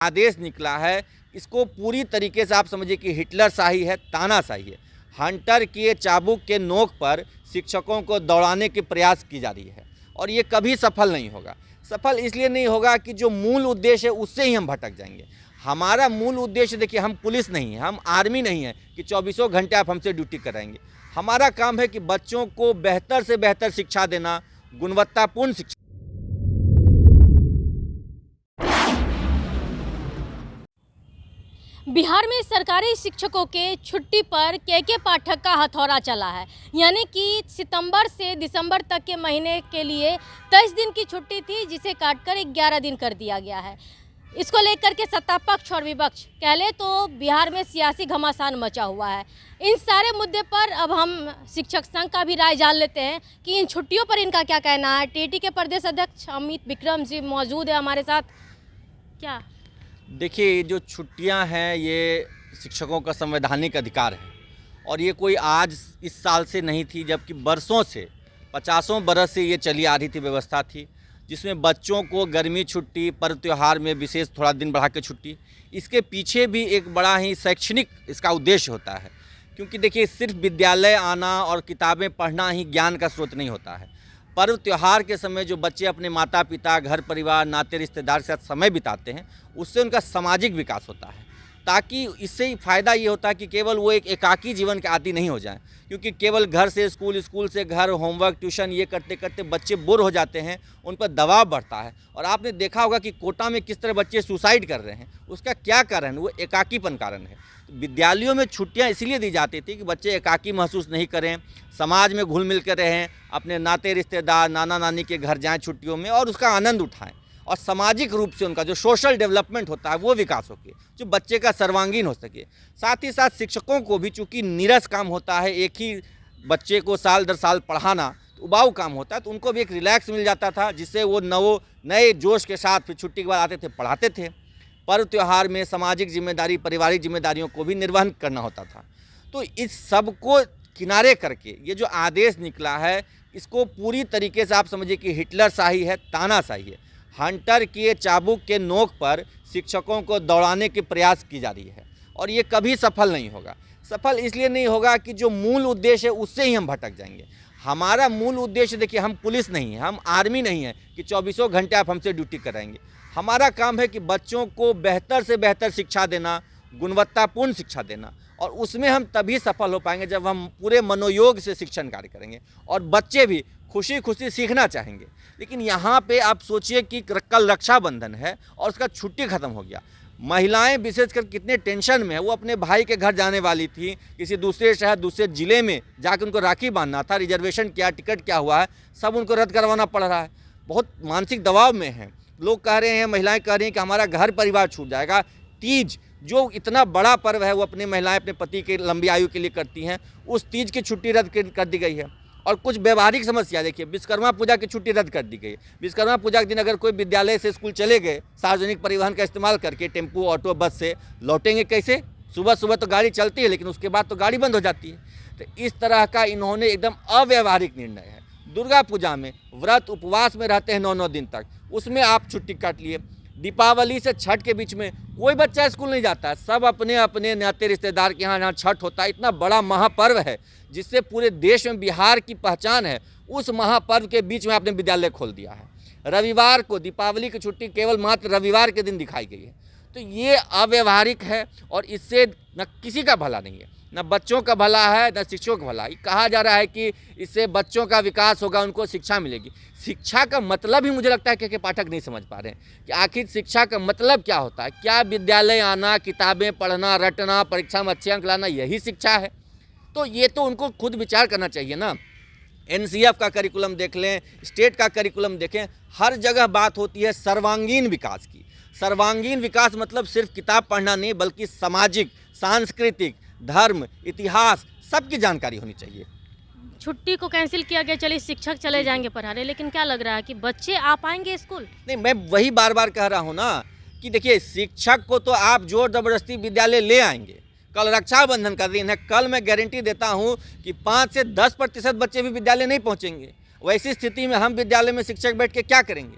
आदेश निकला है, इसको पूरी तरीके से आप समझिए कि हिटलर शाही है, तानाशाही है। हंटर के चाबुक के नोक पर शिक्षकों को दौड़ाने के प्रयास की जा रही है और ये कभी सफल नहीं होगा। सफल इसलिए नहीं होगा कि जो मूल उद्देश्य है उससे ही हम भटक जाएंगे। हमारा मूल उद्देश्य देखिए, हम पुलिस नहीं हैं, हम आर्मी नहीं हैं कि 24 घंटे आप हमसे ड्यूटी कराएंगे। हमारा काम है कि बच्चों को बेहतर से बेहतर शिक्षा देना, गुणवत्तापूर्ण शिक्षा। बिहार में सरकारी शिक्षकों के छुट्टी पर के पाठक का हथौड़ा चला है। यानी कि सितंबर से दिसंबर तक के महीने के लिए 23 दिन की छुट्टी थी, जिसे काटकर 11 दिन कर दिया गया है। इसको लेकर के सत्तापक्ष और विपक्ष कह ले तो बिहार में सियासी घमासान मचा हुआ है। इन सारे मुद्दे पर अब हम शिक्षक संघ का भी राय जान लेते हैं कि इन छुट्टियों पर इनका क्या कहना है। टीटी के प्रदेश अध्यक्ष अमित विक्रम जी मौजूद है हमारे साथ। क्या देखिए, ये जो छुट्टियां हैं ये शिक्षकों का संवैधानिक अधिकार है और ये कोई आज इस साल से नहीं थी, जबकि बरसों से 50 बरस से ये चली आ रही थी व्यवस्था थी, जिसमें बच्चों को गर्मी छुट्टी, पर्व त्यौहार में विशेष थोड़ा दिन बढ़ा के छुट्टी। इसके पीछे भी एक बड़ा ही शैक्षणिक इसका उद्देश्य होता है, क्योंकि देखिए सिर्फ विद्यालय आना और किताबें पढ़ना ही ज्ञान का स्रोत नहीं होता है। पर्व त्यौहार के समय जो बच्चे अपने माता पिता, घर परिवार, नाते रिश्तेदार के साथ समय बिताते हैं, उससे उनका सामाजिक विकास होता है, ताकि इससे फ़ायदा ये होता है कि केवल वो एक एकाकी जीवन के आदी नहीं हो जाएं। क्योंकि केवल घर से स्कूल, स्कूल से घर, होमवर्क, ट्यूशन ये करते करते बच्चे बोर हो जाते हैं, उन पर दबाव बढ़ता है। और आपने देखा होगा कि कोटा में किस तरह बच्चे सुसाइड कर रहे हैं। उसका क्या कारण है? वो एकाकीपन कारण है। विद्यालयों में छुट्टियां इसलिए दी जाती थी कि बच्चे एकाकी महसूस नहीं करें, समाज में घुल मिल कर रहें, अपने नाते रिश्तेदार, नाना नानी के घर जाएं छुट्टियों में और उसका आनंद उठाएं, और सामाजिक रूप से उनका जो सोशल डेवलपमेंट होता है वो विकास हो के, जो बच्चे का सर्वांगीण हो सके। साथ ही साथ शिक्षकों को भी चूँकि नीरस काम होता है, एक ही बच्चे को साल दर साल पढ़ाना तो उबाऊ काम होता है, तो उनको भी एक रिलैक्स मिल जाता था, जिससे वो नए जोश के साथ फिर छुट्टी के बाद आते थे, पढ़ाते थे। पर्व त्यौहार में सामाजिक जिम्मेदारी, पारिवारिक जिम्मेदारियों को भी निर्वहन करना होता था। तो इस सब को किनारे करके ये जो आदेश निकला है, इसको पूरी तरीके से आप समझिए कि हिटलर शाही है, तानाशाही है। हंटर के चाबुक के नोक पर शिक्षकों को दौड़ाने के प्रयास की जा रही है और ये कभी सफल नहीं होगा। सफल इसलिए नहीं होगा कि जो मूल उद्देश्य है उससे ही हम भटक जाएंगे। हमारा मूल उद्देश्य देखिए, हम पुलिस नहीं हैं, हम आर्मी नहीं हैं कि 24 घंटे आप हमसे ड्यूटी कराएंगे। हमारा काम है कि बच्चों को बेहतर से बेहतर शिक्षा देना, गुणवत्तापूर्ण शिक्षा देना, और उसमें हम तभी सफल हो पाएंगे जब हम पूरे मनोयोग से शिक्षण कार्य करेंगे और बच्चे भी खुशी खुशी सीखना चाहेंगे। लेकिन यहाँ पे आप सोचिए कि कल रक्षाबंधन है और उसका छुट्टी ख़त्म हो गया। महिलाएं विशेषकर कितने टेंशन में है। वो अपने भाई के घर जाने वाली थी, किसी दूसरे शहर, दूसरे ज़िले में जाकर उनको राखी बांधना था, रिजर्वेशन क्या, टिकट क्या हुआ है, सब उनको रद्द करवाना पड़ रहा है। बहुत मानसिक दबाव में है। लोग कह रहे हैं, महिलाएं कह रही हैं कि हमारा घर परिवार छूट जाएगा। तीज जो इतना बड़ा पर्व है, वो अपने महिलाएं अपने पति के लंबी आयु के लिए करती हैं, उस तीज की छुट्टी रद्द कर दी गई है। और कुछ व्यवहारिक समस्या देखिए, विश्वकर्मा पूजा की छुट्टी रद्द कर दी गई है। विश्वकर्मा पूजा के दिन अगर कोई विद्यालय से स्कूल चले गए, सार्वजनिक परिवहन का इस्तेमाल करके, टेम्पो, ऑटो, बस से, लौटेंगे कैसे? सुबह सुबह तो गाड़ी चलती है, लेकिन उसके बाद तो गाड़ी बंद हो जाती है। तो इस तरह का इन्होंने एकदम अव्यवहारिक निर्णय है। दुर्गा पूजा में व्रत उपवास में रहते हैं 9-9 दिन तक, उसमें आप छुट्टी काट लिए। दीपावली से छठ के बीच में कोई बच्चा स्कूल नहीं जाता है, सब अपने अपने नाते रिश्तेदार के यहाँ छठ होता है। इतना बड़ा महापर्व है जिससे पूरे देश में बिहार की पहचान है। उस महापर्व के बीच में आपने विद्यालय खोल दिया है। रविवार को दीपावली की छुट्टी केवल मात्र रविवार के दिन दिखाई गई है। तो ये अव्यवहारिक है और इससे न किसी का भला नहीं है, न बच्चों का भला है, न शिक्षकों का भला। कहा जा रहा है कि इससे बच्चों का विकास होगा, उनको शिक्षा मिलेगी। शिक्षा का मतलब ही मुझे लगता है कि पाठक नहीं समझ पा रहे हैं कि आखिर शिक्षा का मतलब क्या होता है। क्या विद्यालय आना, किताबें पढ़ना, रटना, परीक्षा में अच्छे अंक लाना यही शिक्षा है? तो ये तो उनको खुद विचार करना चाहिए ना। एनसीएफ का करिकुलम देख लें, स्टेट का करिकुलम देखें, हर जगह बात होती है सर्वांगीण विकास की। सर्वांगीण विकास मतलब सिर्फ किताब पढ़ना नहीं, बल्कि सामाजिक, सांस्कृतिक, धर्म, इतिहास सबकी जानकारी होनी चाहिए। छुट्टी को कैंसिल किया गया, चलिए शिक्षक चले जाएंगे पढ़ाने, लेकिन क्या लग रहा है कि बच्चे आ पाएंगे स्कूल? नहीं, मैं वही बार बार कह रहा हूँ ना कि देखिए, शिक्षक को तो आप जोर जबरदस्ती विद्यालय ले आएंगे। कल रक्षाबंधन का दिन है, कल मैं गारंटी देता हूँ कि 5 से 10% बच्चे भी विद्यालय नहीं पहुँचेंगे। वैसी स्थिति में हम विद्यालय में शिक्षक बैठ के क्या करेंगे?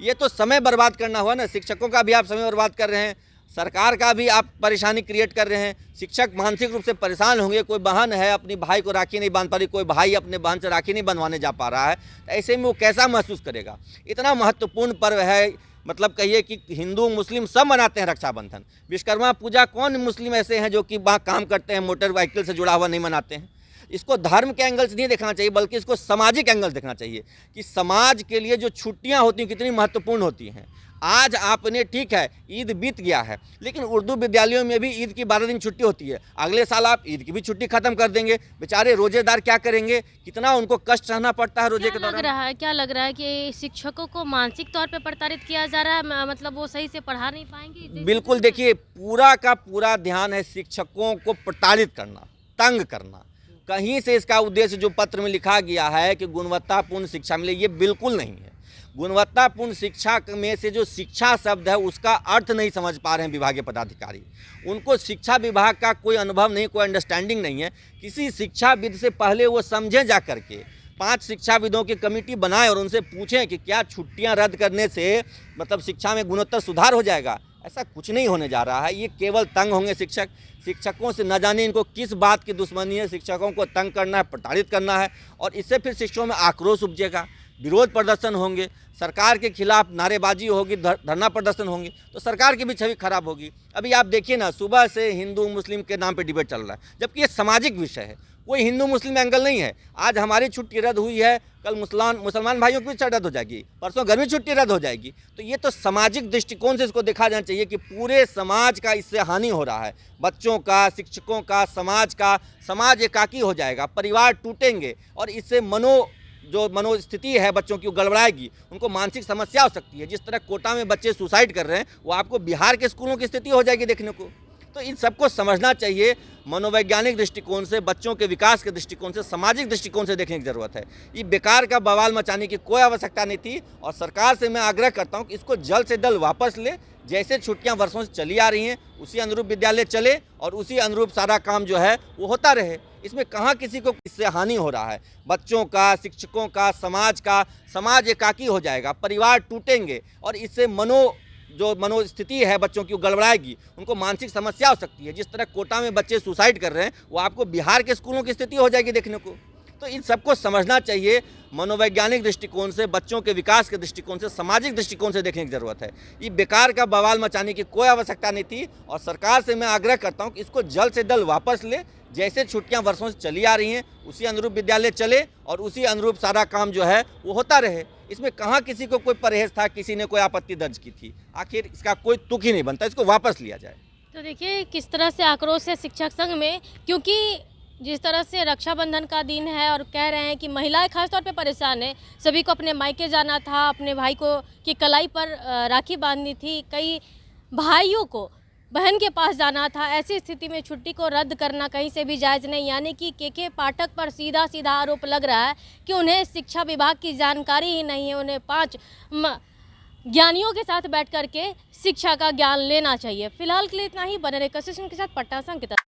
ये तो समय बर्बाद करना हुआ ना। शिक्षकों का भी आप समय बर्बाद कर रहे हैं, सरकार का भी आप परेशानी क्रिएट कर रहे हैं। शिक्षक मानसिक रूप से परेशान होंगे। कोई बहन है अपनी भाई को राखी नहीं बांध पा रही, कोई भाई अपने बहन से राखी नहीं बंधवाने जा पा रहा है, तो ऐसे में वो कैसा महसूस करेगा। इतना महत्वपूर्ण पर्व है, मतलब कहिए कि हिंदू मुस्लिम सब मनाते हैं रक्षाबंधन। विश्वकर्मा पूजा कौन मुस्लिम ऐसे हैं जो कि वहाँ काम करते हैं, मोटर व्हीकल से जुड़ा हुआ नहीं मनाते हैं। इसको धर्म के एंगल से नहीं देखना चाहिए, बल्कि इसको सामाजिक एंगल देखना चाहिए कि समाज के लिए जो छुट्टियां होती हैं कितनी महत्वपूर्ण होती हैं। आज आपने, ठीक है ईद बीत गया है, लेकिन उर्दू विद्यालयों में भी ईद की 12 दिन छुट्टी होती है। अगले साल आप ईद की भी छुट्टी खत्म कर देंगे, बेचारे रोजेदार क्या करेंगे, कितना उनको कष्ट सहना पड़ता है रोजे के दौरान। क्या लग रहा है कि शिक्षकों को मानसिक तौर पे प्रताड़ित किया जा रहा है, मतलब वो सही से पढ़ा नहीं पाएंगे? बिल्कुल, देखिए पूरा का पूरा ध्यान है शिक्षकों को प्रताड़ित करना, तंग करना। कहीं से इसका उद्देश्य जो पत्र में लिखा गया है कि गुणवत्तापूर्ण शिक्षा मिले, ये बिल्कुल नहीं है। गुणवत्तापूर्ण शिक्षा में से जो शिक्षा शब्द है उसका अर्थ नहीं समझ पा रहे हैं विभागीय पदाधिकारी। उनको शिक्षा विभाग का कोई अनुभव नहीं, कोई अंडरस्टैंडिंग नहीं है। किसी शिक्षाविद से पहले वो समझें जा करके, 5 शिक्षाविदों की कमेटी बनाएं और उनसे पूछें कि क्या छुट्टियां रद्द करने से मतलब शिक्षा में गुणोत्तर सुधार हो जाएगा। ऐसा कुछ नहीं होने जा रहा है। ये केवल तंग होंगे शिक्षक। शिक्षकों से न जाने इनको किस बात की दुश्मनी है। शिक्षकों को तंग करना है, प्रताड़ित करना है, और इससे फिर शिक्षकों में आक्रोश उपजेगा, विरोध प्रदर्शन होंगे, सरकार के खिलाफ नारेबाजी होगी, धरना प्रदर्शन होंगे, तो सरकार की भी छवि खराब होगी। अभी आप देखिए ना, सुबह से हिंदू मुस्लिम के नाम पे डिबेट चल रहा है, जबकि ये सामाजिक विषय है, कोई हिंदू मुस्लिम एंगल नहीं है। आज हमारी छुट्टी रद्द हुई है, कल मुसलमान भाइयों की भी रद्द हो जाएगी, परसों गर्मी छुट्टी रद्द हो जाएगी। तो ये तो सामाजिक दृष्टिकोण से इसको देखा जाना चाहिए कि पूरे समाज का इससे हानि हो रहा है, बच्चों का, शिक्षकों का, समाज का। समाज एकाकी हो जाएगा, परिवार टूटेंगे, और इससे मनोस्थिति है बच्चों की वो गड़बड़ाएगी, उनको मानसिक समस्या हो सकती है। जिस तरह कोटा में बच्चे सुसाइड कर रहे हैं, वो आपको बिहार के स्कूलों की स्थिति हो जाएगी देखने को। तो इन सबको समझना चाहिए, मनोवैज्ञानिक दृष्टिकोण से, बच्चों के विकास के दृष्टिकोण से, सामाजिक दृष्टिकोण से देखने की ज़रूरत है। ये बेकार का बवाल मचाने की कोई आवश्यकता नहीं थी, और सरकार से मैं आग्रह करता हूँ कि इसको जल्द से जल्द वापस ले। जैसे छुट्टियां वर्षों से चली आ रही हैं, उसी अनुरूप विद्यालय चले और उसी अनुरूप सारा काम जो है वो होता रहे। इसमें कहाँ किसी को इससे हानि हो रहा है, बच्चों का, शिक्षकों का, समाज का। समाज एकाकी हो जाएगा, परिवार टूटेंगे, और इससे मनोस्थिति है बच्चों की वो गड़बड़ाएगी, उनको मानसिक समस्या हो सकती है। जिस तरह कोटा में बच्चे सुसाइड कर रहे हैं, वो आपको बिहार के स्कूलों की स्थिति हो जाएगी देखने को। तो इन सबको समझना चाहिए, मनोवैज्ञानिक दृष्टिकोण से, बच्चों के विकास के दृष्टिकोण से, सामाजिक दृष्टिकोण से देखने की ज़रूरत है। ये बेकार का बवाल मचाने की कोई आवश्यकता नहीं थी, और सरकार से मैं आग्रह करता हूँ कि इसको जल्द से जल्द वापस ले। जैसे छुट्टियां वर्षों से चली आ रही हैं, उसी अनुरूप विद्यालय चले और उसी अनुरूप सारा काम जो है वो होता रहे। इसमें कहाँ किसी को कोई परहेज था, किसी ने कोई आपत्ति दर्ज की थी। आखिर इसका कोई तुक ही नहीं बनता, इसको वापस लिया जाए। तो देखिए किस तरह से आक्रोश है शिक्षक संघ में, क्योंकि जिस तरह से रक्षाबंधन का दिन है और कह रहे हैं कि महिलाएं खासतौर पे परेशान है, सभी को अपने मायके जाना था, अपने भाई को की कलाई पर राखी बांधनी थी, कई भाइयों को बहन के पास जाना था। ऐसी स्थिति में छुट्टी को रद्द करना कहीं से भी जायज़ नहीं। यानी कि के पाठक पर सीधा सीधा आरोप लग रहा है कि उन्हें शिक्षा विभाग की जानकारी ही नहीं है। उन्हें 5 ज्ञानियों के साथ बैठ करके शिक्षा का ज्ञान लेना चाहिए। फिलहाल के लिए इतना ही। बने रहे कशिश के साथ, पटना संग की तरफ।